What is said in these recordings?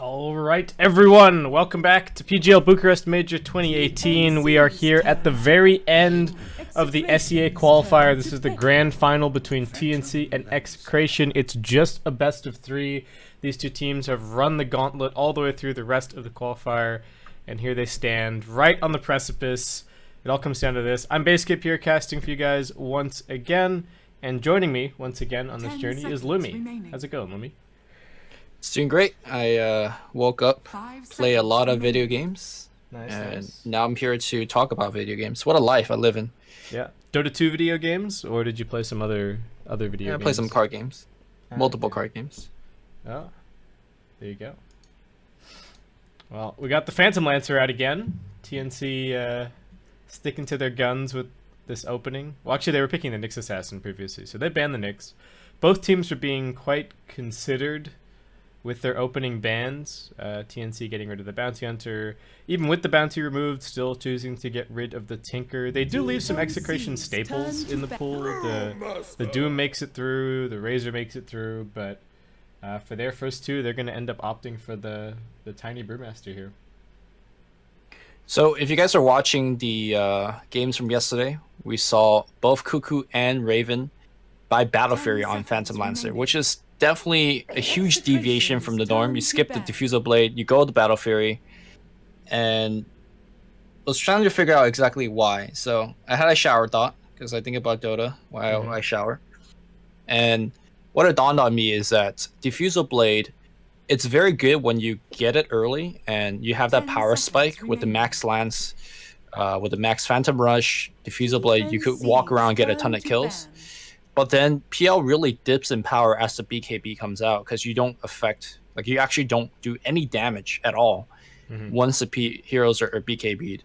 All right, everyone, welcome back to PGL Bucharest Major 2018. We are here at the very end of the SEA qualifier. This is the grand final between TNC and Execration. It's just a best of three. These two teams have run the gauntlet all the way through the rest of the qualifier, and here they stand right on the precipice. It all comes down to this. I'm Baseskip here casting for you guys once again, and joining me once again on this journey is Lumi. How's it going, Lumi? It's doing great. I woke up, play a lot of video games, Nice. now I'm here to talk about video games. What a life I live in. Yeah. Dota 2 video games, or did you play some other video I games? play some card games, multiple okay. card games. Oh, there you go. Well, we got the Phantom Lancer out again. TNC sticking to their guns with this opening. Well, actually, they were picking the Nyx Assassin previously, so they banned the Nyx. Both teams were being quite considered with their opening bans. TNC getting rid of the Bounty Hunter. Even with the Bounty removed, still choosing to get rid of the Tinker. They do leave some Execration staples in the pool. The Doom makes it through, the Razor makes it through, but for their first two, they're going to end up opting for the Tiny Brewmaster here. So if you guys are watching the games from yesterday, we saw both Cuckoo and Raven buy Battle Fury on Phantom Lancer, which is definitely a huge deviation from the norm. You skip the Diffusal Blade, you go to Battle Fury, and I was trying to figure out exactly why. So I had a shower thought, because I think about Dota while I shower. And what it dawned on me is that Diffusal Blade, it's very good when you get it early and you have that power spike with the Max Lance, with the Max Phantom Rush, Diffusal Blade, you could walk around and get a ton of kills. But then PL really dips in power as the BKB comes out, because you don't affect, like, you actually don't do any damage at all once the heroes are BKB'd.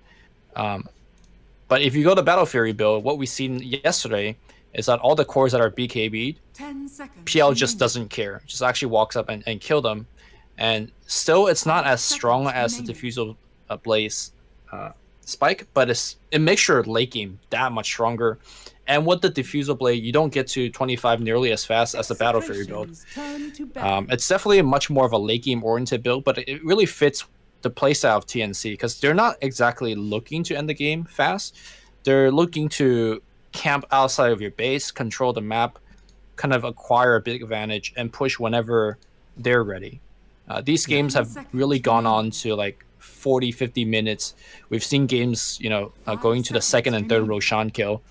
But if you go to Battle Fury build, what we seen yesterday is that all the cores that are BKB'd, PL just doesn't care. Just actually walks up and kill them. And still, it's not as strong as the Diffusal Blaze spike, but it makes your late game that much stronger. And with the Diffusal Blade, you don't get to 25 nearly as fast as the Battle Fury build. It's definitely much more of a late game oriented build, but it really fits the playstyle of TNC, because they're not exactly looking to end the game fast. They're looking to camp outside of your base, control the map, kind of acquire a big advantage, and push whenever they're ready. These games have really gone on to like 40-50 minutes. We've seen games, going to the second and third Roshan kill.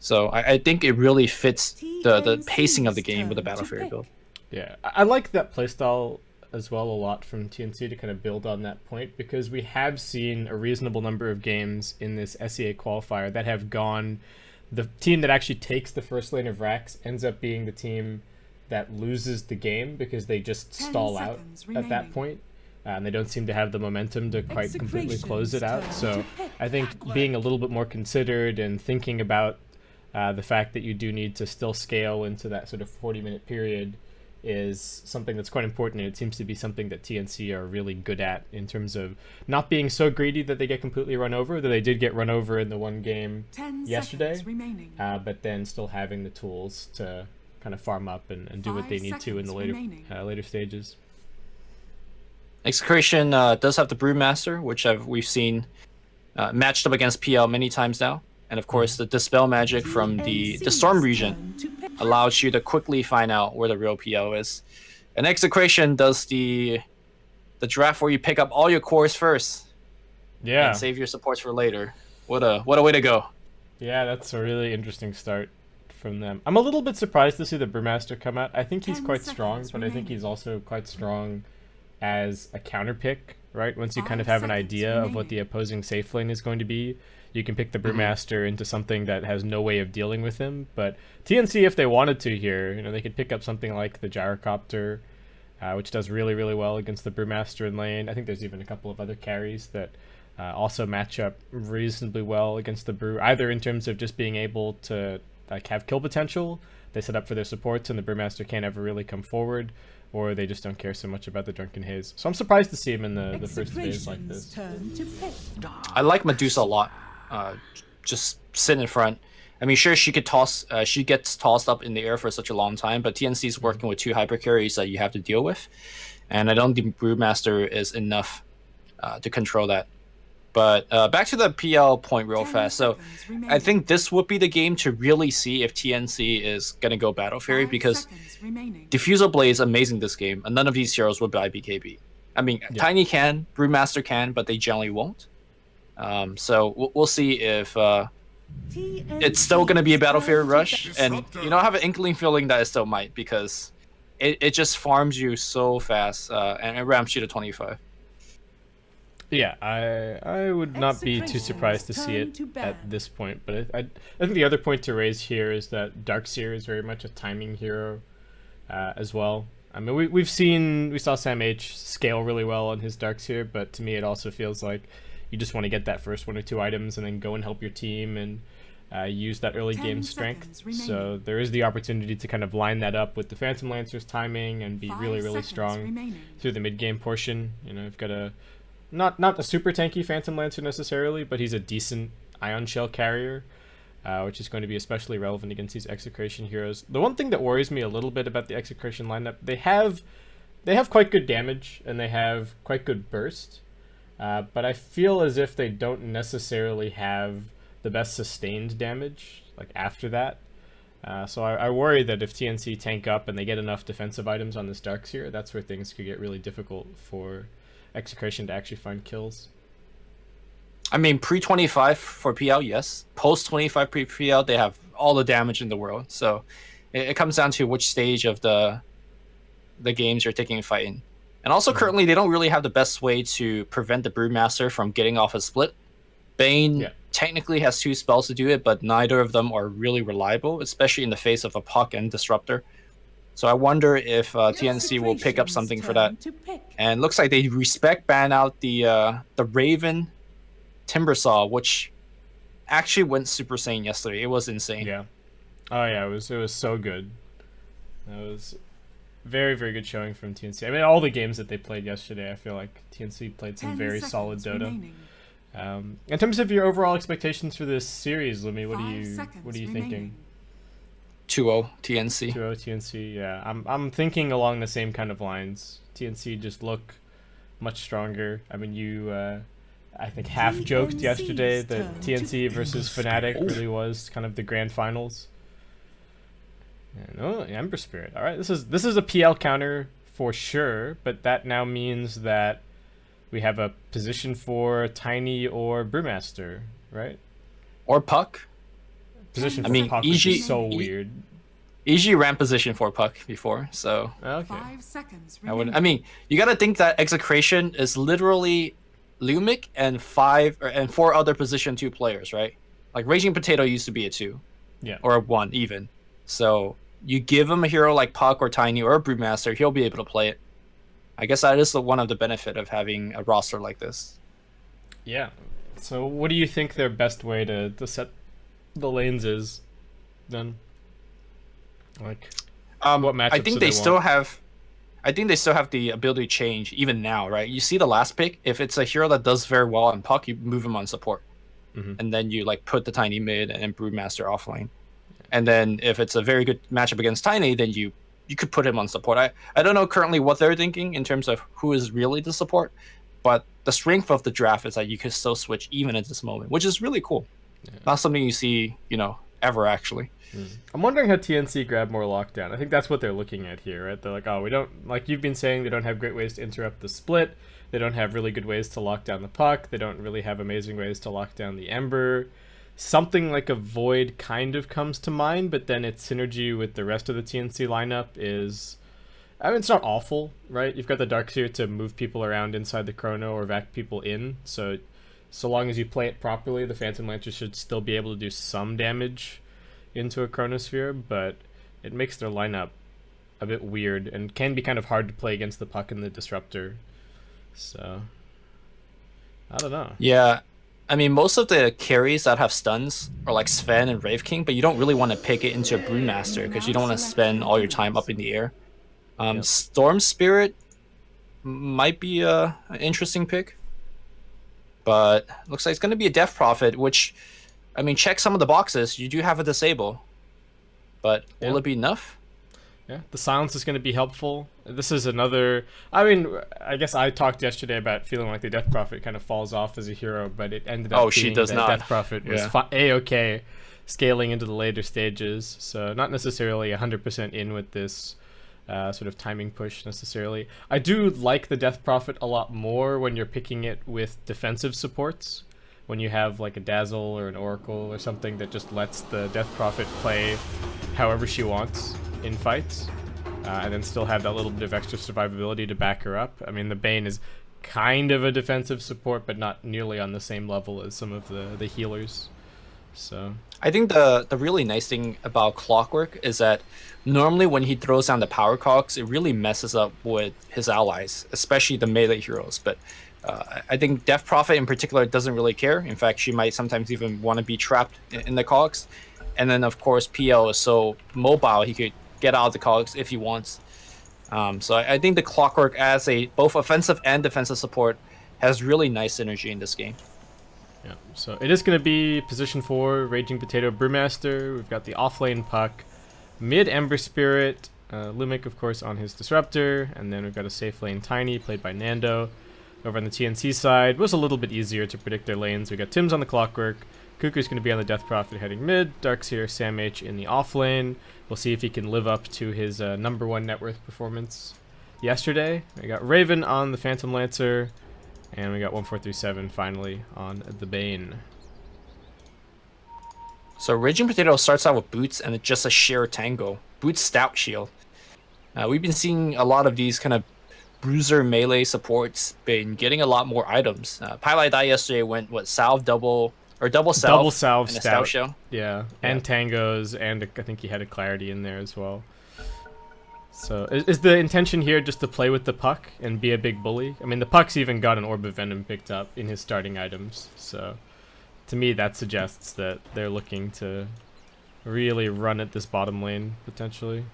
So I think it really fits the pacing of the game with the Battle Fury build. Yeah, I like that playstyle as well a lot from TNC to kind of build on that point, because we have seen a reasonable number of games in this SEA qualifier that have gone, the team that actually takes the first lane of Rax ends up being the team that loses the game because they just stall out at that point. And they don't seem to have the momentum to quite completely close it out. So I think being a little bit more considered and thinking about the fact that you do need to still scale into that sort of 40-minute period is something that's quite important, and it seems to be something that TNC are really good at in terms of not being so greedy that they get completely run over, though they did get run over in the one game yesterday, but then still having the tools to kind of farm up and do what they need to in the later stages. Execration does have the Brewmaster, which we've seen matched up against PL many times now. And of course, the Dispel magic from the Storm region allows you to quickly find out where the real PL is. And Execration does the draft where you pick up all your cores first. Yeah. And save your supports for later. What a way to go. Yeah, that's a really interesting start from them. I'm a little bit surprised to see the Brewmaster come out. I think he's quite strong, but I think he's also quite strong as a counter pick, right? Once you kind of have an idea of what the opposing safe lane is going to be, you can pick the Brewmaster into something that has no way of dealing with him. But TNC, if they wanted to here, they could pick up something like the Gyrocopter, which does really, really well against the Brewmaster in lane. I think there's even a couple of other carries that also match up reasonably well against the Brew, either in terms of just being able to have kill potential. They set up for their supports and the Brewmaster can't ever really come forward, or they just don't care so much about the Drunken Haze. So I'm surprised to see him in the first phase like this. I like Medusa a lot. Just sit in front. I mean, sure, she gets tossed up in the air for such a long time, but TNC is working with two hyper carries that you have to deal with. and I don't think Brewmaster is enough to control that. But back to the PL point real fast. So I think this would be the game to really see if TNC is going to go Battle Fury, because Diffusal Blade is amazing this game, and none of these heroes would buy BKB. I mean, Tiny can, Brewmaster can, but they generally won't. So we'll see if it's still going to be a Battle Fury rush. And, you know, I have an inkling feeling that it still might, because it just farms you so fast and it ramps you to 25. Yeah, I would not be too surprised to see it at this point, but I think the other point to raise here is that Darkseer is very much a timing hero as well. I mean, we saw Sam H scale really well on his Darkseer, but to me it also feels like you just want to get that first 1 or 2 items and then go and help your team and use that early game strength. So there is the opportunity to kind of line that up with the Phantom Lancer's timing and be really strong through the mid game portion. You know, you've got a not a super tanky Phantom Lancer necessarily, but he's a decent Ion Shell carrier, which is going to be especially relevant against these Execration heroes. The one thing that worries me a little bit about the Execration lineup, they have quite good damage and they have quite good burst, but I feel as if they don't necessarily have the best sustained damage like after that. So I worry that if TNC tank up and they get enough defensive items on this Darkseer, that's where things could get really difficult for Execration to actually find kills. I mean, pre-25 for PL, yes. Post-25 pre-PL, they have all the damage in the world. So it comes down to which stage of the games you're taking a fight in. And also, currently, they don't really have the best way to prevent the Brewmaster from getting off a split. Bane technically has 2 spells to do it, but neither of them are really reliable, especially in the face of a Puck and Disruptor. So I wonder if TNC will pick up something for that. And looks like they ban out the Raven Timbersaw, which actually went Super Saiyan yesterday. It was insane. Yeah. Oh yeah, it was so good. That was very good showing from TNC. I mean, all the games that they played yesterday, I feel like TNC played some very solid Dota. In terms of your overall expectations for this series, Lumi, what are you thinking? 2-0 TNC. 2-0 TNC, yeah. I'm thinking along the same kind of lines. TNC just look much stronger. I mean, you, I think, half joked yesterday that TNC versus Fnatic really was kind of the grand finals. And, oh, Ember Spirit. All right, this is a PL counter for sure, but that now means that we have a position for Tiny or Brewmaster, right? Or Puck. Position for Puck would be so weird. EG ran position for Puck before, so okay. 5 seconds I mean, you gotta think that Execration is literally Lumic and 4 other position 2 players, right? Like Raging Potato used to be a 2, or a 1 even. So you give him a hero like Puck or Tiny or a Brewmaster, he'll be able to play it. I guess that is one of the benefit of having a roster like this. Yeah. So what do you think their best way to set the lanes is then? Like, what matchups I think they still have the ability to change even now, right? You see the last pick, if it's a hero that does very well on Puck, you move him on support. And then you like put the Tiny mid and Brewmaster offlane. And then if it's a very good matchup against Tiny, then you could put him on support. I don't know currently what they're thinking in terms of who is really the support, but the strength of the draft is that you can still switch even at this moment, which is really cool. Not something you see, ever actually. I'm wondering how TNC grab more lockdown. I think that's what they're looking at here, right? They're like, oh, we don't, like you've been saying, they don't have great ways to interrupt the split. They don't have really good ways to lock down the Puck. They don't really have amazing ways to lock down the Ember. Something like a Void kind of comes to mind, but then its synergy with the rest of the TNC lineup is, I mean, it's not awful, right? You've got the Darkseer to move people around inside the Chrono or vac people in, so long as you play it properly, the Phantom Lancer should still be able to do some damage into a Chronosphere, but it makes their lineup a bit weird and can be kind of hard to play against the Puck and the Disruptor. So, I don't know. Yeah, I mean, most of the carries that have stuns are like Sven and Wraith King, but you don't really want to pick it into a Brewmaster because you don't want to spend all your time up in the air. Storm Spirit might be an interesting pick, but looks like it's going to be a Death Prophet, which, I mean, check some of the boxes. You do have a Disable, but will it be enough? Yeah, the silence is going to be helpful. This is another. I mean, I guess I talked yesterday about feeling like the Death Prophet kind of falls off as a hero, but it ended up she being does that not. Death Prophet was a-okay scaling into the later stages. So not necessarily 100% in with this sort of timing push necessarily. I do like the Death Prophet a lot more when you're picking it with defensive supports. When you have like a Dazzle or an Oracle or something that just lets the Death Prophet play however she wants in fights, and then still have that little bit of extra survivability to back her up. I mean, the Bane is kind of a defensive support, but not nearly on the same level as some of the healers. So I think the really nice thing about Clockwork is that normally when he throws down the power cogs, it really messes up with his allies, especially the melee heroes. But I think Death Prophet in particular doesn't really care. In fact, she might sometimes even want to be trapped in the cogs. And then, of course, PL is so mobile, he could get out of the cogs if he wants. So I think the Clockwork as a both offensive and defensive support has really nice synergy in this game. yeah, so it is going to be position 4, Raging Potato Brewmaster. We've got the offlane Puck, mid Ember Spirit, Lumic, of course, on his Disruptor, and then we've got a safe lane Tiny, played by Nando. Over on the TNC side, was a little bit easier to predict their lanes. We got Tim's on the Clockwork, Cuckoo's going to be on the Death Prophet heading mid, Darkseer, Sam H in the off lane. We'll see if he can live up to his #1 net worth performance yesterday. We got Raven on the Phantom Lancer, and we got 1437 finally on the Bane. So Raging Potato starts out with Boots and it's just a sheer tango. Boots Stout Shield. We've been seeing a lot of these kind of bruiser melee supports been getting a lot more items. Pylai Dai yesterday went, Salve double salve and a stout shell. Yeah, and tangos, and I think he had a clarity in there as well. So is the intention here just to play with the Puck and be a big bully? I mean, the Puck's even got an Orb of Venom picked up in his starting items, so to me that suggests that they're looking to really run at this bottom lane, potentially.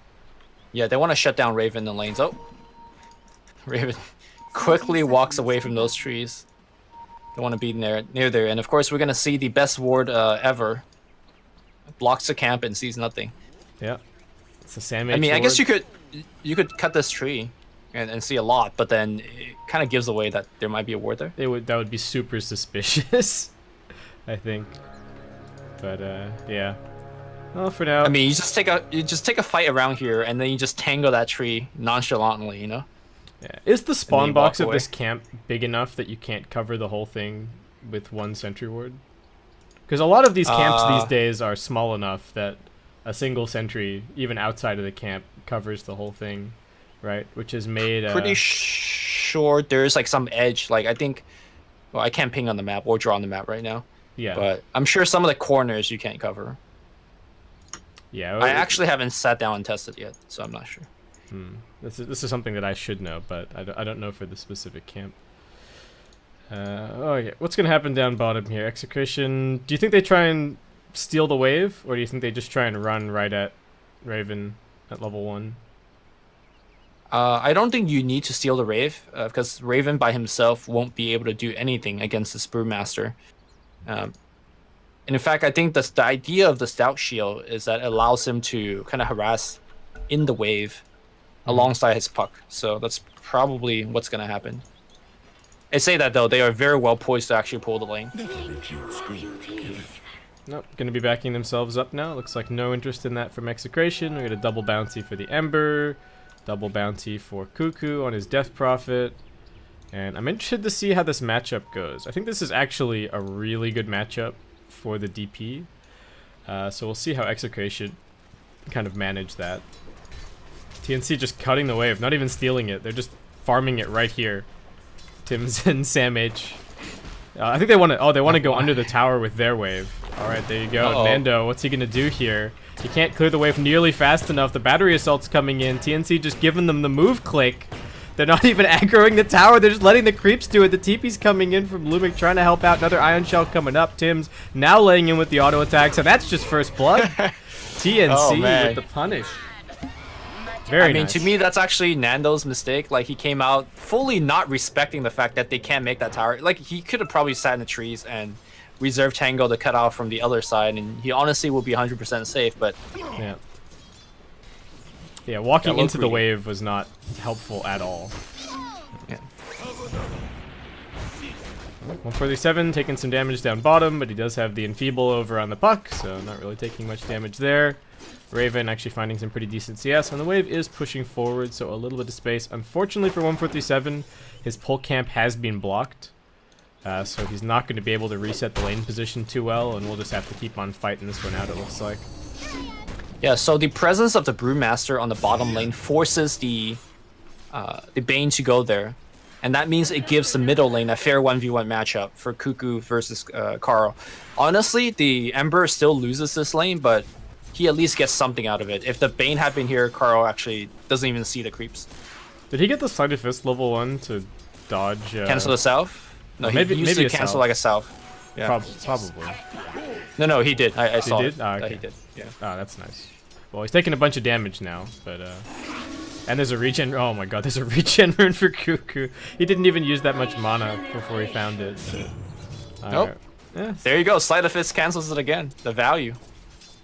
Yeah, they want to shut down Raven in the lanes. Oh, Raven quickly walks away from those trees. Don't want to be near there. And of course, we're going to see the best ward ever. Blocks the camp and sees nothing. Yeah. It's a Sam H I mean, ward. I guess you could cut this tree and see a lot, but then it kind of gives away that there might be a ward there. That would be super suspicious, I think. But yeah. Well, for now. I mean, you just take a fight around here, and then you just tangle that tree nonchalantly, you know? Yeah. Is the spawn box of this camp big enough that you can't cover the whole thing with one sentry ward? Because a lot of these camps these days are small enough that a single sentry, even outside of the camp, covers the whole thing, right? Which is made... Pretty sure there's like some edge. Like I think... Well, I can't ping on the map or draw on the map right now. Yeah. But I'm sure some of the corners you can't cover. Yeah. I actually haven't sat down and tested yet, so I'm not sure. This is something that I should know, but I don't know for the specific camp. Okay, what's gonna happen down bottom here? Execration. Do you think they try and steal the wave, or do you think they just try and run right at Raven at level 1? I don't think you need to steal the Rave, because Raven by himself won't be able to do anything against the Brewmaster. And in fact, I think the idea of the Stout Shield is that it allows him to kind of harass in the wave alongside his Puck. So that's probably what's going to happen. I say that, though, they are very well poised to actually pull the lane. Nope, gonna be backing themselves up now. Looks like no interest in that from Execration. We got a double bounty for the Ember, double bounty for Cuckoo on his Death Prophet. And I'm interested to see how this matchup goes. I think this is actually a really good matchup for the DP. So we'll see how Execration kind of manage that. TNC just cutting the wave, not even stealing it. They're just farming it right here. Tim's and Sam H. I think they want to. Oh, they want to go under the tower with their wave. All right, there you go. Nando, what's he gonna do here? He can't clear the wave nearly fast enough. The battery assault's coming in. TNC just giving them the move click. They're not even aggroing the tower. They're just letting the creeps do it. The TP's coming in from Lumic, trying to help out. Another Ion Shell coming up. Tim's now laying in with the auto attack. So that's just first blood. TNC with the punish. Very nice. To me, that's actually Nando's mistake. Like, he came out fully not respecting the fact that they can't make that tower. Like, he could have probably sat in the trees and reserved Tango to cut out from the other side, and he honestly will be 100% safe, but... Yeah. Yeah, walking Yeah, into the greedy. wave was not helpful at all. Yeah. 147 taking some damage down bottom, but he does have the Enfeeble over on the puck, so not really taking much damage there. Raven actually finding some pretty decent CS, and the wave is pushing forward, so a little bit of space. Unfortunately for 147, his pull camp has been blocked, so he's not going to be able to reset the lane position too well, and we'll just have to keep on fighting this one out, it looks like. Yeah, so the presence of the Brewmaster on the bottom lane forces the Bane to go there. And that means it gives the middle lane a fair 1v1 matchup for Cuckoo versus Carl. Honestly, the Ember still loses this lane, but he at least gets something out of it. If the Bane had been here, Carl actually doesn't even see the creeps. Did he get the Sleight of Fist level 1 to dodge... Cancel the South? No, maybe, he used maybe to cancel South. like a South. Yeah. Probably. No, he did. I saw did? it. Oh, okay. He did. Yeah. Oh, that's nice. Well, he's taking a bunch of damage now, but and there's a regen. Oh my god, there's a regen rune for Cuckoo. He didn't even use that much mana before he found it. So. Nope. Yeah. There you go. Sleight of Fist cancels it again. The value.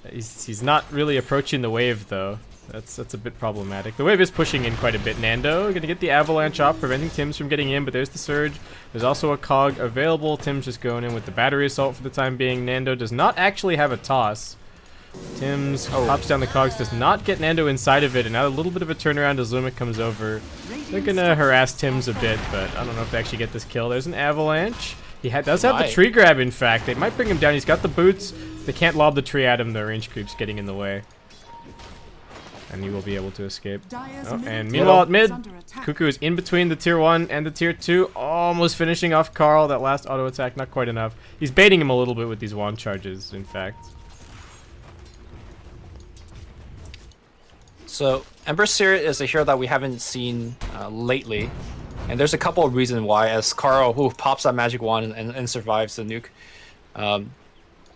He's not really approaching the wave though. That's a bit problematic. The wave is pushing in quite a bit. Nando gonna get the avalanche off, preventing Tim's from getting in, but there's the surge. There's also a cog available. Tim's just going in with the battery assault for the time being. Nando does not actually have a toss. Tim's pops down the cogs, does not get Nando inside of it, and now a little bit of a turnaround as Lumic comes over. They're gonna harass Tim's a bit, but I don't know if they actually get this kill. There's an avalanche. He does have the tree grab, in fact. They might bring him down. He's got the boots. They can't lob the tree at him. The range creep's getting in the way. And he will be able to escape. Oh, and meanwhile at mid, Cuckoo is in between the tier 1 and the tier 2, almost finishing off Carl. That last auto attack, not quite enough. He's baiting him a little bit with these wand charges, in fact. So Ember Seer is a hero that we haven't seen lately, and there's a couple of reasons why. As Carl, who pops that magic wand and survives the nuke,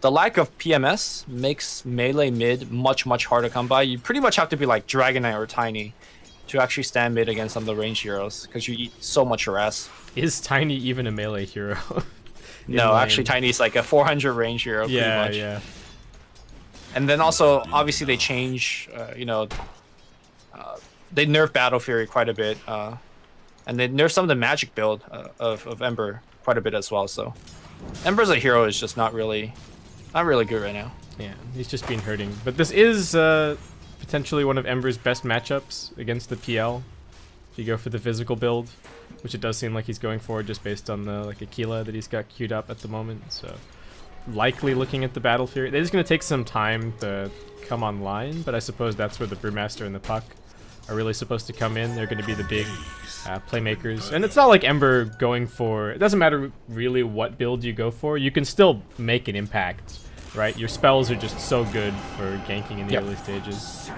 the lack of PMS makes melee mid much harder to come by. You pretty much have to be like Dragon Knight or Tiny to actually stand mid against some of the range heroes because you eat so much harass. Is Tiny even a melee hero? No, actually Tiny's like a 400 range hero. Pretty much. Yeah. And then also, obviously, they change. They nerf Battle Fury quite a bit, and they nerf some of the magic build of Ember quite a bit as well. So, Ember as a hero is just not really good right now. Yeah, he's just been hurting. But this is potentially one of Ember's best matchups against the PL. If you go for the physical build, which it does seem like he's going for, just based on the Aquila that he's got queued up at the moment. So, likely looking at the Battle Fury. They're just going to take some time to come online, but I suppose that's where the Brewmaster and the Puck are really supposed to come in. They're going to be the big playmakers. And it's not like Ember going for... It doesn't matter really what build you go for. You can still make an impact, right? Your spells are just so good for ganking in the early stages.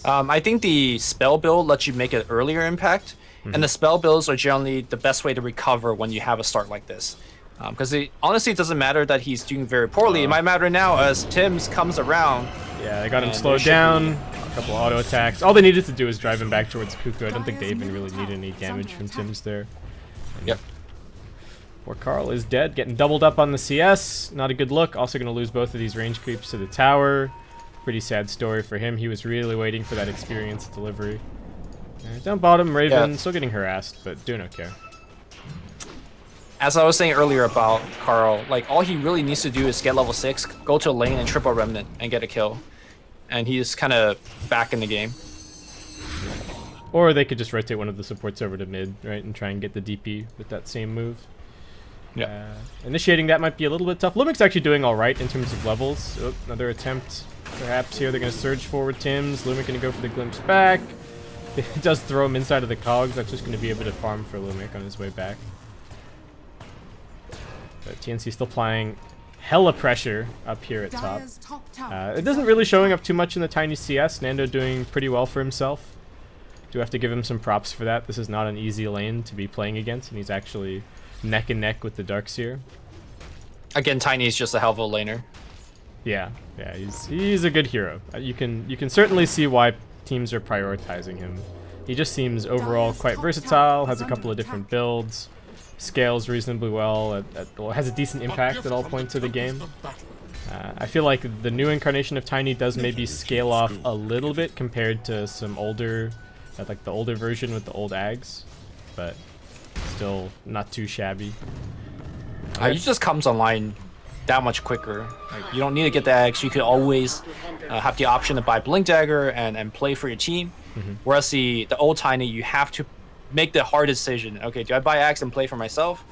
I think the spell build lets you make an earlier impact, and the spell builds are generally the best way to recover when you have a start like this. Because honestly, it doesn't matter that he's doing very poorly. It might matter now as Tim's comes around. Yeah, they got him slowed down. A couple of auto attacks. All they needed to do is drive him back towards Cuckoo. I don't think they even really need any damage from Tim's there. And Yep. poor Carl is dead, getting doubled up on the CS. Not a good look. Also going to lose both of these range creeps to the tower. Pretty sad story for him. He was really waiting for that experience delivery. Down bottom, Raven still getting harassed, but doing okay. As I was saying earlier about Carl, like all he really needs to do is get level 6, go to a lane and triple remnant and get a kill. And he's kind of back in the game. Or they could just rotate one of the supports over to mid, right, and try and get the DP with that same move. Yeah. Initiating that might be a little bit tough. Lumic's actually doing all right in terms of levels. Oh, another attempt, perhaps here. They're going to surge forward Tim's. Lumic going to go for the glimpse back. It does throw him inside of the cogs. That's just going to be a bit of farm for Lumic on his way back. But TNC still applying hella pressure up here at top. It doesn't really showing up too much in the tiny CS. Nando doing pretty well for himself. Do have to give him some props for that. This is not an easy lane to be playing against, and he's actually neck and neck with the Darkseer. Again, Tiny is just a hell of a laner. Yeah, he's a good hero. You can certainly see why teams are prioritizing him. He just seems overall quite versatile, has a couple of different builds. scales reasonably well, well, has a decent impact at all points of the game. I feel like the new incarnation of Tiny does maybe scale off a little bit compared to some older, like the older version with the old Ags, but still not too shabby. He just comes online that much quicker. Like, you don't need to get the Ags. You could always have the option to buy Blink Dagger and play for your team. Whereas the old Tiny, you have to make the hard decision. Okay, do I buy Axe and play for myself,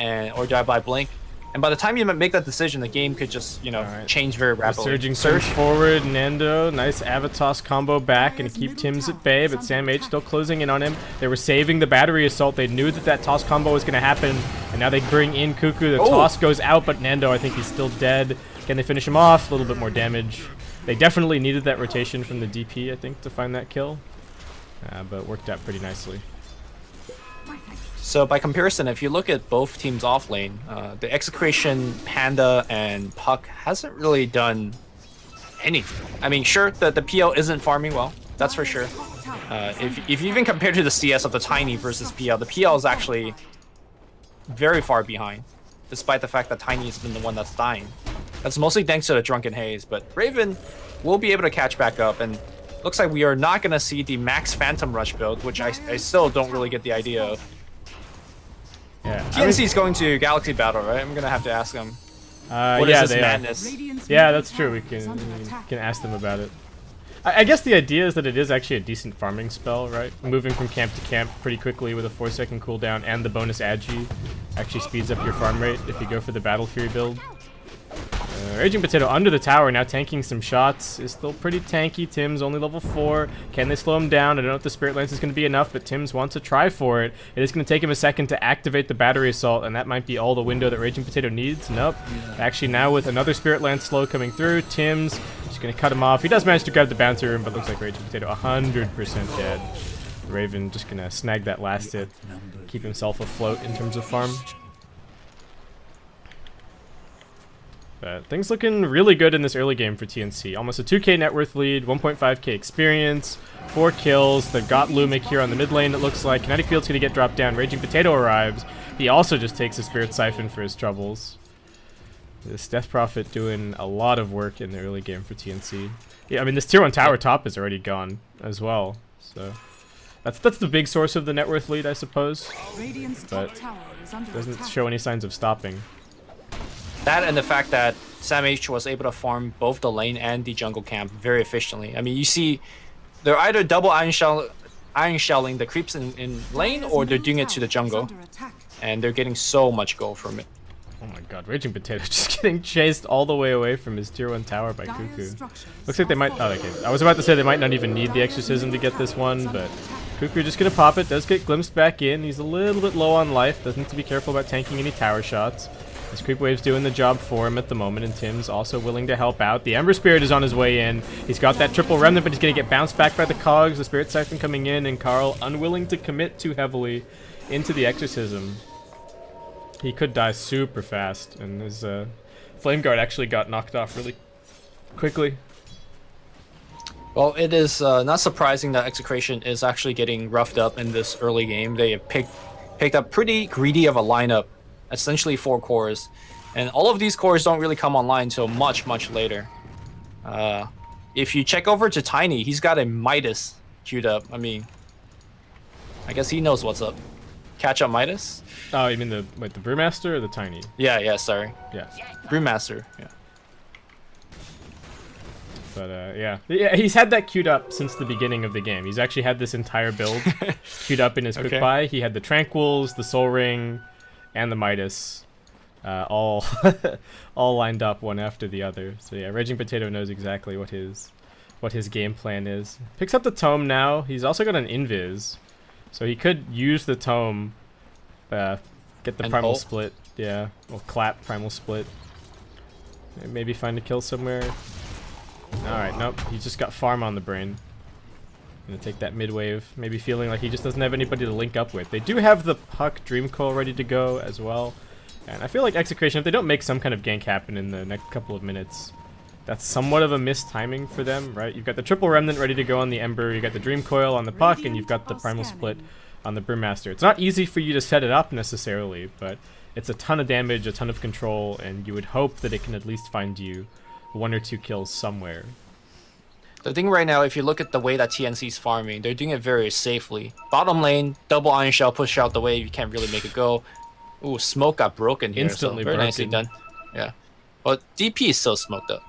or do I buy Blink? And by the time you make that decision, the game could just, change very rapidly. Surging surge forward, Nando, nice Avatos combo back and keep Tims at bay, but Sam H still closing in on him. They were saving the battery assault. They knew that toss combo was going to happen, and now they bring in Cuckoo. The toss goes out, but Nando, I think he's still dead. Can they finish him off? A little bit more damage. They definitely needed that rotation from the DP, I think, to find that kill, but it worked out pretty nicely. So by comparison, if you look at both teams off lane, the Execration, Panda, and Puck hasn't really done anything. I mean, sure, the PL isn't farming well, that's for sure. If you even compare to the CS of the Tiny versus PL, the PL is actually very far behind, despite the fact that Tiny has been the one that's dying. That's mostly thanks to the Drunken Haze, but Raven will be able to catch back up, and looks like we are not going to see the max Phantom Rush build, which I still don't really get the idea of. Yeah, TNC's going to Galaxy Battle, right? I'm gonna have to ask them. What is this madness? Yeah, that's true. We can ask them about it. I guess the idea is that it is actually a decent farming spell, right? Moving from camp to camp pretty quickly with a 4-second cooldown and the bonus agi actually speeds up your farm rate if you go for the Battle Fury build. Raging Potato under the tower, now tanking some shots. Is still pretty tanky. Tims only level 4. Can they slow him down? I don't know if the Spirit Lance is going to be enough, but Tims wants to try for it. It is going to take him a second to activate the Battery Assault, and that might be all the window that Raging Potato needs. Nope. Actually, now with another Spirit Lance slow coming through, Tims just going to cut him off. He does manage to grab the bounty room, but looks like Raging Potato 100% dead. Raven just going to snag that last hit, keep himself afloat in terms of farm. But things looking really good in this early game for TNC. Almost a 2k net worth lead, 1.5k experience, 4 kills. They've got Lumic here on the mid lane, it looks like. Kinetic Field's going to get dropped down. Raging Potato arrives. He also just takes a Spirit Siphon for his troubles. This Death Prophet doing a lot of work in the early game for TNC. Yeah, I mean, this tier 1 tower top is already gone as well. So that's the big source of the net worth lead, I suppose. But doesn't show any signs of stopping. That and the fact that Sam H was able to farm both the lane and the jungle camp very efficiently. I mean, you see, they're either double iron shelling the creeps in lane, or they're doing it to the jungle, and they're getting so much gold from it. Oh my god, Raging Potato just getting chased all the way away from his tier 1 tower by Cuckoo. Looks like they might... Oh, okay. I was about to say they might not even need the Exorcism to get this one, but Cuckoo just gonna pop it. Does get glimpsed back in. He's a little bit low on life. Does need to be careful about tanking any tower shots. This Creep Wave's doing the job for him at the moment, and Tim's also willing to help out. The Ember Spirit is on his way in. He's got that triple remnant, but he's going to get bounced back by the cogs. The Spirit Siphon coming in, and Carl unwilling to commit too heavily into the Exorcism. He could die super fast, and his Flame Guard actually got knocked off really quickly. Well, it is not surprising that Execration is actually getting roughed up in this early game. They have picked up pretty greedy of a lineup. Essentially 4 cores, and all of these cores don't really come online until much later. If you check over to Tiny, he's got a Midas queued up. I mean, I guess he knows what's up. Catch up Midas? Oh, you mean the Brewmaster or the Tiny? Yeah, sorry. Yeah. Brewmaster, yeah. But yeah, he's had that queued up since the beginning of the game. He's actually had this entire build queued up in his quick buy. He had the Tranquils, the Soul Ring, and the Midas, all all lined up one after the other. So yeah, Raging Potato knows exactly what his game plan is. Picks up the Tome now. He's also got an Invis, so he could use the Tome, get the and Primal ult. Split. Yeah, or clap Primal Split. And maybe find a kill somewhere. All right, nope. He just got farm on the brain. Gonna take that mid wave, maybe feeling like he just doesn't have anybody to link up with. They do have the Puck Dream Coil ready to go as well. And I feel like Execration, if they don't make some kind of gank happen in the next couple of minutes, that's somewhat of a missed timing for them, right? You've got the Triple Remnant ready to go on the Ember, you've got the Dream Coil on the Puck, and you've got the Primal Split on the Brewmaster. It's not easy for you to set it up necessarily, but it's a ton of damage, a ton of control, and you would hope that it can at least find you 1 or 2 kills somewhere. The thing right now, if you look at the way that TNC's farming, they're doing it very safely. Bottom lane, double Iron Shell, push out the wave, you can't really make it go. Ooh, smoke got broken here, Instantly so very broken. nicely done. Yeah. But DP is still smoked up.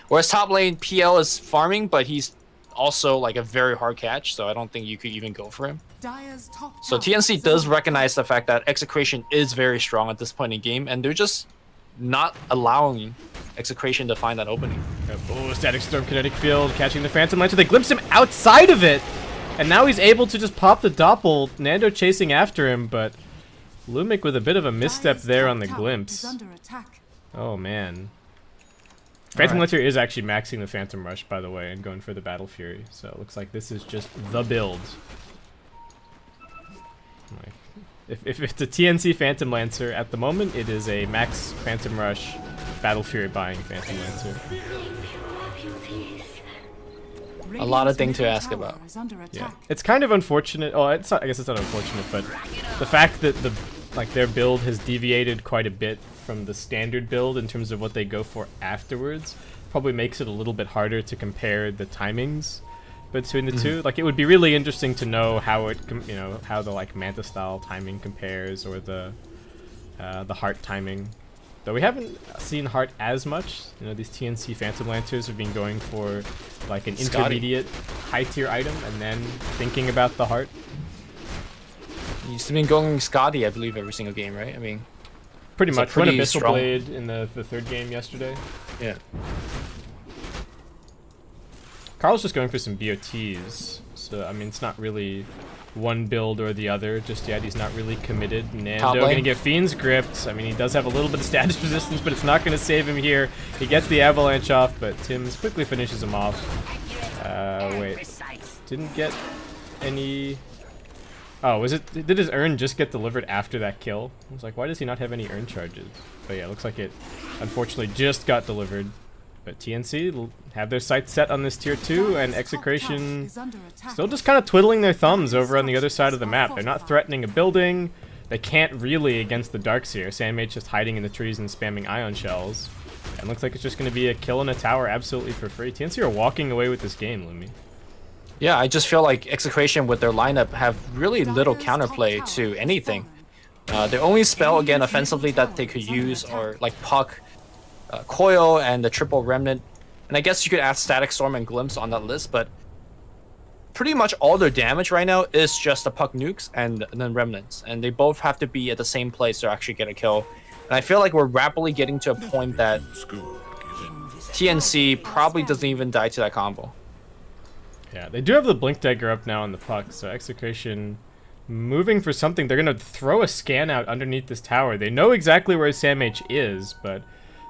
Whereas top lane, PL is farming, but he's also like a very hard catch, so I don't think you could even go for him. So TNC does recognize the fact that Execration is very strong at this point in the game, and they're just not allowing Execration to find that opening. Oh, Static Storm Kinetic Field, catching the Phantom Lancer. They glimpse him outside of it, and now he's able to just pop the Doppel. Nando chasing after him, but Lumic with a bit of a misstep there on the glimpse. Oh, man. Phantom Lancer is actually maxing the Phantom Rush, by the way, and going for the Battle Fury. So it looks like this is just the build. If it's a TNC Phantom Lancer, at the moment it is a max Phantom Rush, Battle Fury buying Phantom Lancer. A lot of things to ask about. Yeah, it's kind of unfortunate. Oh, it's not, I guess it's not unfortunate, but the fact that their build has deviated quite a bit from the standard build in terms of what they go for afterwards probably makes it a little bit harder to compare the timings between the two. Like, it would be really interesting to know how it, how the like Manta style timing compares, or the Heart timing. Though we haven't seen Heart as much. You know, these TNC Phantom Lancers have been going for like an intermediate high tier item and then thinking about the Heart. He's been going Scotty, I believe, every single game, right? I mean, pretty much. Went Abyssal strong Blade in the third game yesterday. Yeah. Carl's just going for some BOTs, so I mean it's not really one build or the other just yet. He's not really committed. Nando gonna get Fiend's gripped. I mean, he does have a little bit of status resistance, but it's not gonna save him here. He gets the avalanche off, but Tim's quickly finishes him off. Wait, didn't get any. Oh, was it? Did his urn just get delivered after that kill? I was like, why does he not have any urn charges? But yeah, it looks like it unfortunately just got delivered. But TNC have their sights set on this tier 2, and Execration still just kind of twiddling their thumbs over on the other side of the map. They're not threatening a building. They can't really against the Darkseer. Sandmage's just hiding in the trees and spamming ion shells. And looks like it's just going to be a kill in a tower absolutely for free. TNC are walking away with this game, Lumi. Yeah, I just feel like Execration with their lineup have really little counterplay to anything. The only spell, again, offensively that they could use are like Puck, Coil, and the triple Remnant. And I guess you could add Static Storm and Glimpse on that list, but pretty much all their damage right now is just the Puck nukes and then Remnants. And they both have to be at the same place to actually get a kill. And I feel like we're rapidly getting to a point that TNC probably doesn't even die to that combo. Yeah, they do have the Blink Dagger up now on the Puck, so Execration moving for something. They're going to throw a scan out underneath this tower. They know exactly where Sandmage is, but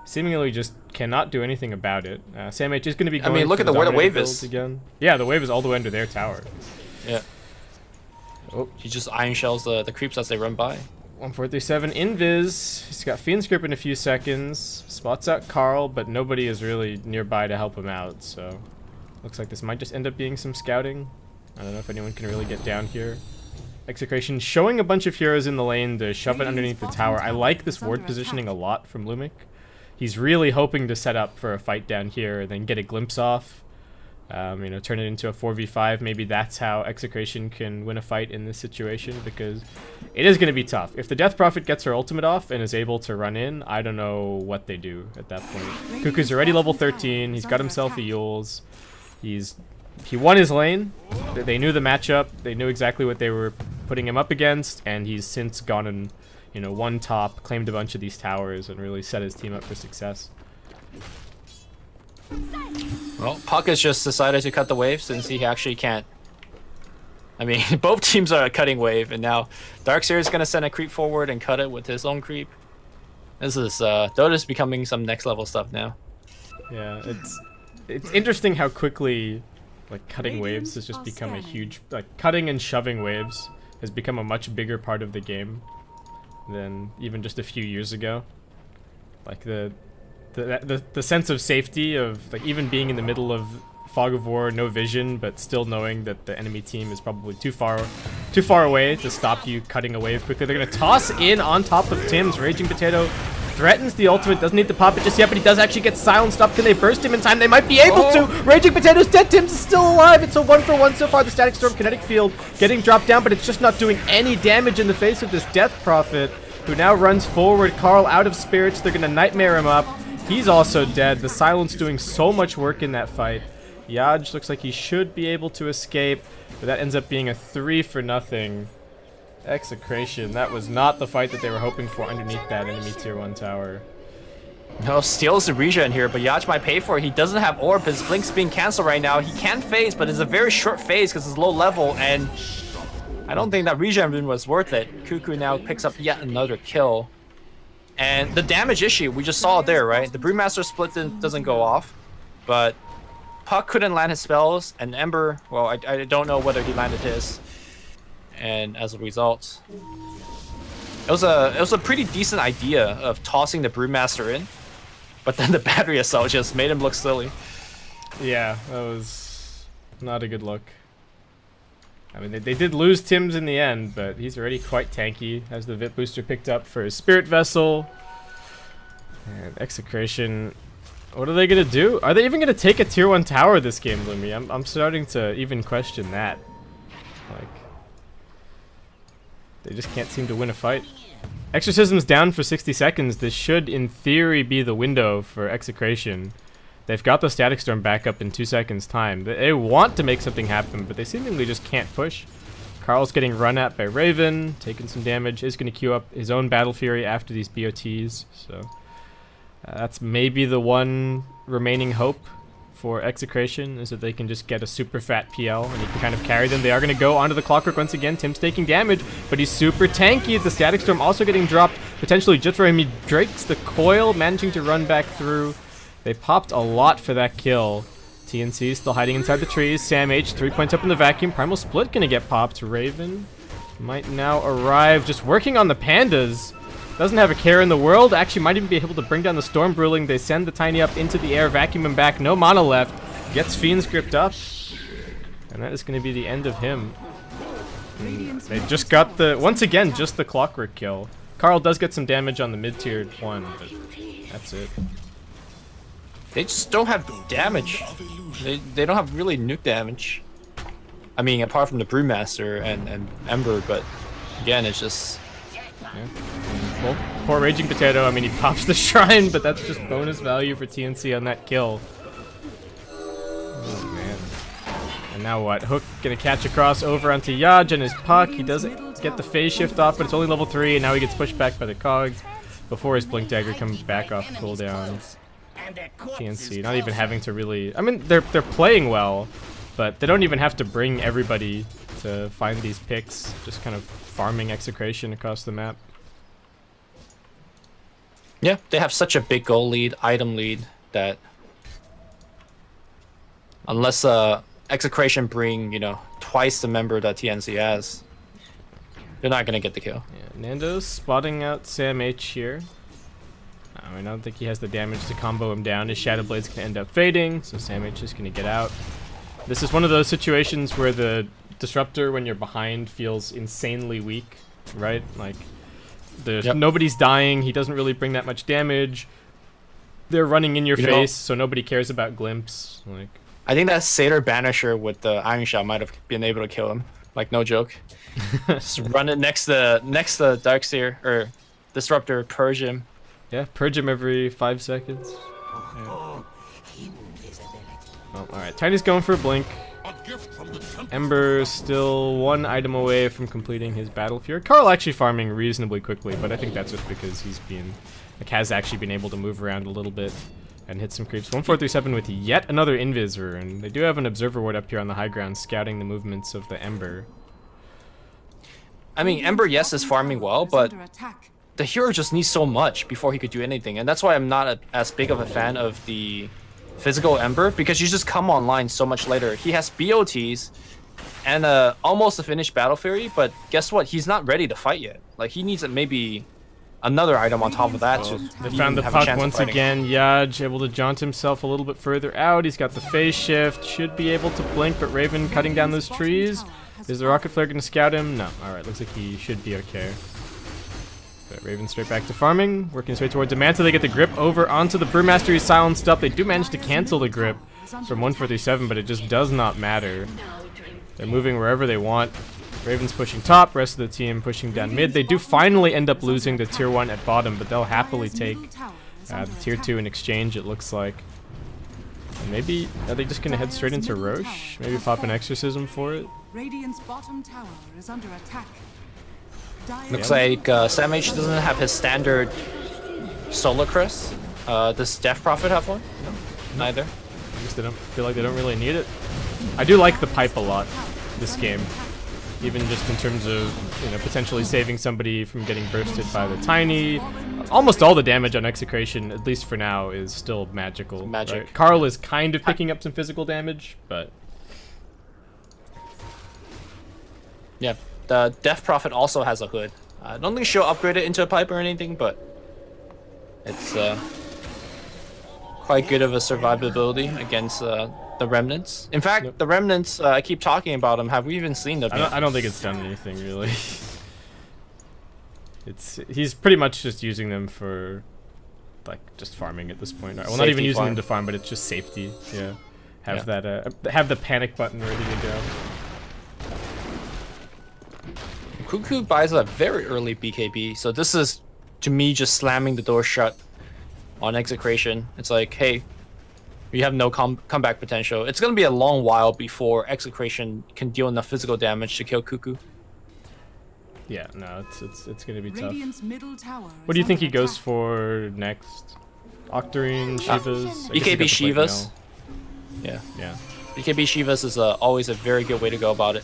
seemingly just cannot do anything about it. Sandmage is going to be going I mean, look at where the wave is. Again. Yeah, the wave is all the way under their tower. Yeah. Oh, he just iron shells the creeps as they run by. 1437 Invis. He's got Fiend's Grip in a few seconds. Spots out Carl, but nobody is really nearby to help him out, so looks like this might just end up being some scouting. I don't know if anyone can really get down here. Execration showing a bunch of heroes in the lane to shove it underneath the tower. I like this ward positioning a lot from Lumic. He's really hoping to set up for a fight down here and then get a glimpse off. You know, turn it into a 4v5. Maybe that's how Execration can win a fight in this situation, because it is going to be tough. If the Death Prophet gets her ultimate off and is able to run in, I don't know what they do at that point. Cuckoo's already level 13. He's got himself a Yules. He won his lane. They knew the matchup. They knew exactly what they were putting him up against, and he's since gone and, you know, won top, claimed a bunch of these towers, and really set his team up for success. Well, Puck has just decided to cut the wave since he actually can't. I mean, both teams are cutting wave, and now Darkseer is going to send a creep forward and cut it with his own creep. This is Dota's becoming some next level stuff now. Yeah, it's interesting how quickly like cutting waves has just become a huge, like cutting and shoving waves has become a much bigger part of the game than even just a few years ago. Like the sense of safety of like even being in the middle of fog of war, no vision, but still knowing that the enemy team is probably too far too far away to stop you cutting a wave quickly. They're going to toss in on top of Tim's. Raging Potato threatens the ultimate, doesn't need to pop it just yet, but he does actually get silenced up. Can they burst him in time? They might be able to. Raging Potato's dead. Tim's is still alive. It's a 1-for-1 so far. The Static Storm Kinetic Field getting dropped down, but it's just not doing any damage in the face of this Death Prophet, who now runs forward. Carl out of spirits. They're going to Nightmare him up. He's also dead. The Silence doing so much work in that fight. Yaj looks like he should be able to escape, but that ends up being a 3-for-0. Execration. That was not the fight that they were hoping for underneath that enemy tier 1 tower. No, steals the regen here, but Yaj might pay for it. He doesn't have orb. His blink's being cancelled right now. He can phase, but it's a very short phase because it's low level, and I don't think that regen rune was worth it. Cuckoo now picks up yet another kill. And the damage issue, we just saw it there, right? The Brewmaster split doesn't go off, but Puck couldn't land his spells, and Ember, well, I don't know whether he landed his. And as a result, it was a pretty decent idea of tossing the Brewmaster in, but then the battery assault just made him look silly. Yeah, that was not a good look. I mean, they did lose Tim's in the end, but he's already quite tanky. Has the VIP booster picked up for his Spirit Vessel. And Execration, what are they going to do? Are they even going to take a tier 1 tower this game, Lumi? I'm starting to even question that. Like, they just can't seem to win a fight. Exorcism's down for 60 seconds. This should, in theory, be the window for Execration. They've got the Static Storm back up in 2 seconds' time. They want to make something happen, but they seemingly just can't push. Carl's getting run at by Raven, taking some damage. Is going to queue up his own Battle Fury after these BOTs. So that's maybe the one remaining hope for Execration, is that they can just get a super fat PL and he can kind of carry them. They are going to go onto the Clockwork once again. Tim's taking damage, but he's super tanky. The Static Storm also getting dropped, potentially just for him. He breaks the coil, managing to run back through. They popped a lot for that kill. TNC still hiding inside the trees. Sam H, 3 points up in the vacuum. Primal Split going to get popped. Raven might now arrive, just working on the pandas. Doesn't have a care in the world. Actually might even be able to bring down the Storm Bruling. They send the Tiny up into the air, vacuum him back. No mana left. Gets Fiend's Gripped up. And that is going to be the end of him. They just got the, once again, just the Clockwork kill. Carl does get some damage on the mid-tiered one, but that's it. They just don't have damage. They don't have really nuke damage. I mean, apart from the Brewmaster and Ember, but again, it's just... Yeah. Well, poor Raging Potato. I mean, he pops the Shrine, but that's just bonus value for TNC on that kill. Oh, man. And now what? Hook gonna catch across over onto Yaj and his Puck. He doesn't get the phase shift off, but it's only level 3, and now he gets pushed back by the Cogs before his Blink Dagger comes back off cooldown. TNC not even having to really... I mean, they're playing well, but they don't even have to bring everybody to find these picks. Just kind of farming Execration across the map. Yeah, they have such a big goal lead, item lead, that unless Execration bring, you know, twice the member that TNC has, they're not gonna get the kill. Yeah, Nando's spotting out Sam H here. I mean, I don't think he has the damage to combo him down. His Shadow Blade's gonna end up fading, so Sam H is gonna get out. This is one of those situations where the Disruptor, when you're behind, feels insanely weak, right? Like, there's nobody's dying. He doesn't really bring that much damage. They're running in your face, so nobody cares about Glimpse. Like, I think that Satyr Banisher with the Iron Shot might have been able to kill him. Like, no joke. Just run it next to Darkseer or Disruptor, purge him. Yeah, purge him every 5 seconds. Yeah. Oh, alright, Tiny's going for a blink. Ember still 1 item away from completing his Battle Fury. Carl actually farming reasonably quickly, but I think that's just because he's been, like, has actually been able to move around a little bit and hit some creeps. 1437 with yet another Invisor, and they do have an Observer Ward up here on the high ground scouting the movements of the Ember. I mean, Ember, yes, is farming well, but the hero just needs so much before he could do anything, and that's why I'm not as big of a fan of the physical Ember, because you just come online so much later. He has BOTs and almost a finished Battle Fury, but guess what? He's not ready to fight yet. Like, he needs maybe another item on top of that. They found the Puck once again. Yaj able to jaunt himself a little bit further out. He's got the phase shift, should be able to blink, but Raven cutting down those trees. Is the Rocket Flare going to scout him? No. Alright, looks like he should be okay. But Raven straight back to farming, working straight towards a Manta. They get the grip over onto the Brewmaster. He's silenced up. They do manage to cancel the grip from 147, but it just does not matter. They're moving wherever they want. Raven's pushing top, rest of the team pushing down mid. They do finally end up losing the tier 1 at bottom, but they'll happily take the tier 2 in exchange, it looks like. And maybe, are they just going to head straight into Roche? Maybe pop an Exorcism for it? Radiant's bottom tower is under attack. Looks like Sam H doesn't have his standard Solar Crest. Does Death Prophet have one? No. Neither. I guess they don't feel like they don't really need it. I do like the pipe a lot this game. Even just in terms of, you know, potentially saving somebody from getting bursted by the Tiny. Almost all the damage on Execration, at least for now, is still magical. Magic. Right? Carl is kind of picking up some physical damage, but... Yeah, the Death Prophet also has a hood. I don't think she'll upgrade it into a pipe or anything, but it's quite good of a survivability against the Remnants. In fact, the Remnants, I keep talking about them. Have we even seen them yet? I don't think it's done anything, really. He's pretty much just using them for, like, just farming at this point. Well, not even using them to farm, but it's just safety. Yeah, have the panic button ready to go. Cuckoo buys a very early BKB, so this is, to me, just slamming the door shut on Execration. It's like, hey, we have no comeback potential. It's going to be a long while before Execration can deal enough physical damage to kill Cuckoo. Yeah, no, it's going to be tough. Middle tower What do you think he goes for next? Octarine, Shivas? BKB Shivas. Yeah. BKB Shivas is always a very good way to go about it.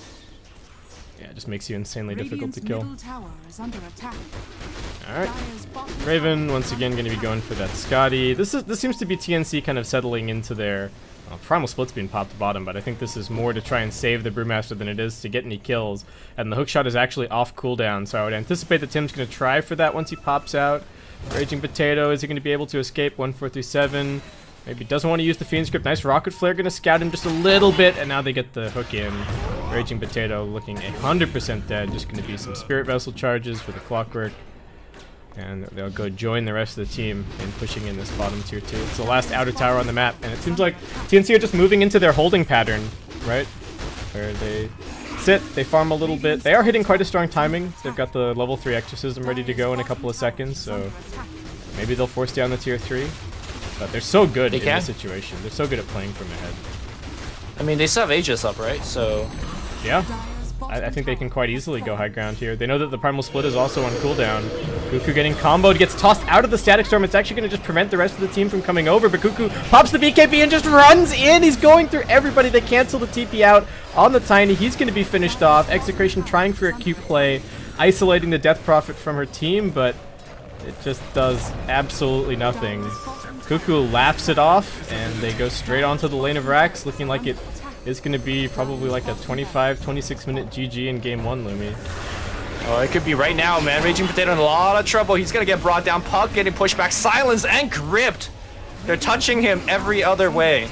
Yeah, it just makes you insanely difficult to kill. All Alright. Raven, once again, going to be going for that Scotty. This seems to be TNC kind of settling into their... Well, Primal Split's being popped bottom, but I think this is more to try and save the Brewmaster than it is to get any kills. And the hookshot is actually off cooldown, so I would anticipate that Tim's going to try for that once he pops out. Raging Potato, is he going to be able to escape? 1437. Maybe doesn't want to use the Fiend Script. Nice Rocket Flare, going to scout him just a little bit, and now they get the hook in. Raging Potato looking 100% dead. Just going to be some Spirit Vessel charges for the Clockwork. And they'll go join the rest of the team in pushing in this bottom tier 2. It's the last outer tower on the map, and it seems like TNC are just moving into their holding pattern, right? Where they sit, they farm a little bit. They are hitting quite a strong timing. They've got the level 3 Exorcism ready to go in a couple of seconds, so maybe they'll force down the tier 3. But they're so good in this situation. They're so good at playing from ahead. I mean, they still have Aegis up, right? So... Yeah. I think they can quite easily go high ground here. They know that the Primal Split is also on cooldown. Cuckoo getting comboed, gets tossed out of the Static Storm. It's actually going to just prevent the rest of the team from coming over, but Cuckoo pops the BKB and just runs in. He's going through everybody. They cancel the TP out on the Tiny. He's going to be finished off. Execration trying for a cute play, isolating the Death Prophet from her team, but it just does absolutely nothing. Cuckoo laughs it off, and they go straight onto the lane of Rax, looking like it is going to be probably like a 25-26 minute GG in game 1, Lumi. Oh, it could be right now, man. Raging Potato in a lot of trouble. He's going to get brought down. Puck getting pushed back. Silenced and gripped. They're touching him every other way.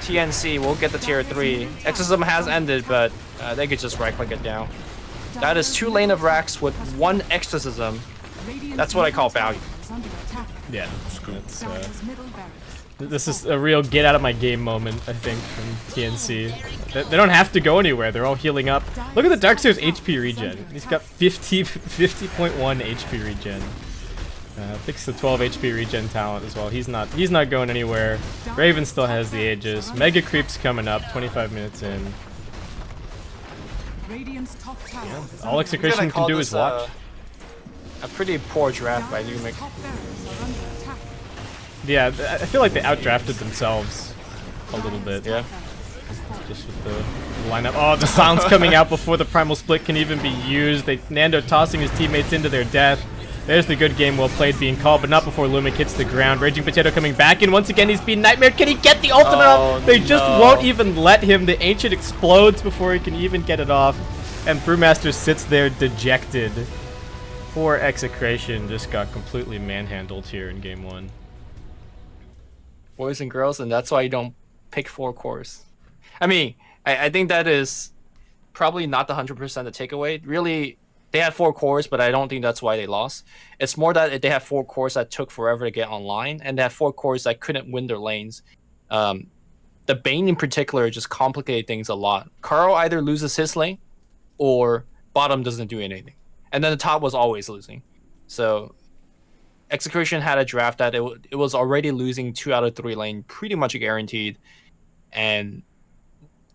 TNC will get the tier 3. Exorcism has ended, but they could just right-click it down. That is 2 lane of Rax with 1 Exorcism. That's what I call value. Yeah, that's, this is a real get out of my game moment, I think, from TNC. They don't have to go anywhere. They're all healing up. Look at the Darkseer's HP regen. He's got 50.1 HP regen. Picks the 12 HP regen talent as well. He's not going anywhere. Raven still has the Aegis. Mega Creep's coming up, 25 minutes in. Yeah, all Execration can do is watch. A pretty poor draft by Lumic. Yeah, I feel like they outdrafted themselves a little bit. Yeah. Just with the lineup. Oh, the silence coming out before the Primal Split can even be used. Nando tossing his teammates into their death. There's the good game well played being called, but not before Lumic hits the ground. Raging Potato coming back, and once again he's being nightmared. Can he get the ultimate off? They just won't even let him. The Ancient explodes before he can even get it off. And Brewmaster sits there dejected. Poor Execration just got completely manhandled here in game 1. Boys and girls, and that's why you don't pick 4 cores. I mean, I think that is probably not the 100% the takeaway. Really, they had 4 cores, but I don't think that's why they lost. It's more that they had 4 cores that took forever to get online, and they had 4 cores that couldn't win their lanes. The Bane in particular just complicated things a lot. Carl either loses his lane, or bottom doesn't do anything, and then the top was always losing. So Execration had a draft that it was already losing 2 out of 3 lane, pretty much guaranteed, and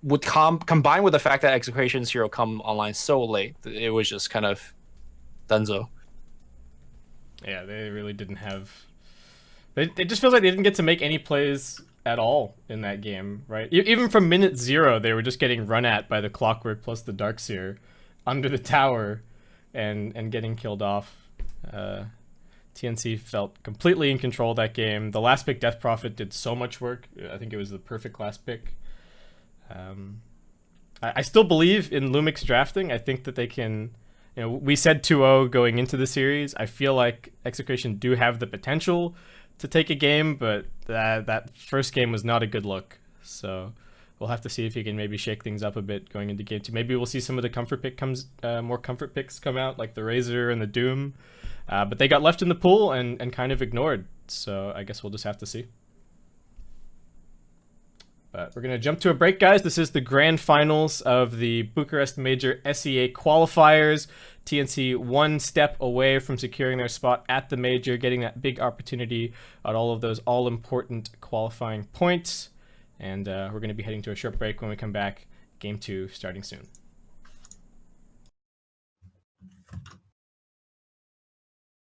would combined with the fact that Execration's hero come online so late, it was just kind of dunzo. Yeah, they really didn't have. It just feels like they didn't get to make any plays at all in that game, right? Even from minute 0, they were just getting run at by the Clockwork plus the Darkseer under the tower, and getting killed off. TNC felt completely in control of that game. The last pick, Death Prophet, did so much work. I think it was the perfect last pick. I still believe in Lumix drafting. I think that they can. We said 2-0 going into the series. I feel like Execration do have the potential to take a game, but that first game was not a good look. So we'll have to see if he can maybe shake things up a bit going into game 2. Maybe we'll see some of the more comfort picks come out, like the Razor and the Doom. But they got left in the pool and kind of ignored. So I guess we'll just have to see. But we're going to jump to a break, guys. This is the grand finals of the Bucharest Major SEA qualifiers. TNC one step away from securing their spot at the Major, getting that big opportunity at all of those all-important qualifying points. And we're going to be heading to a short break. When we come back, Game 2 starting soon.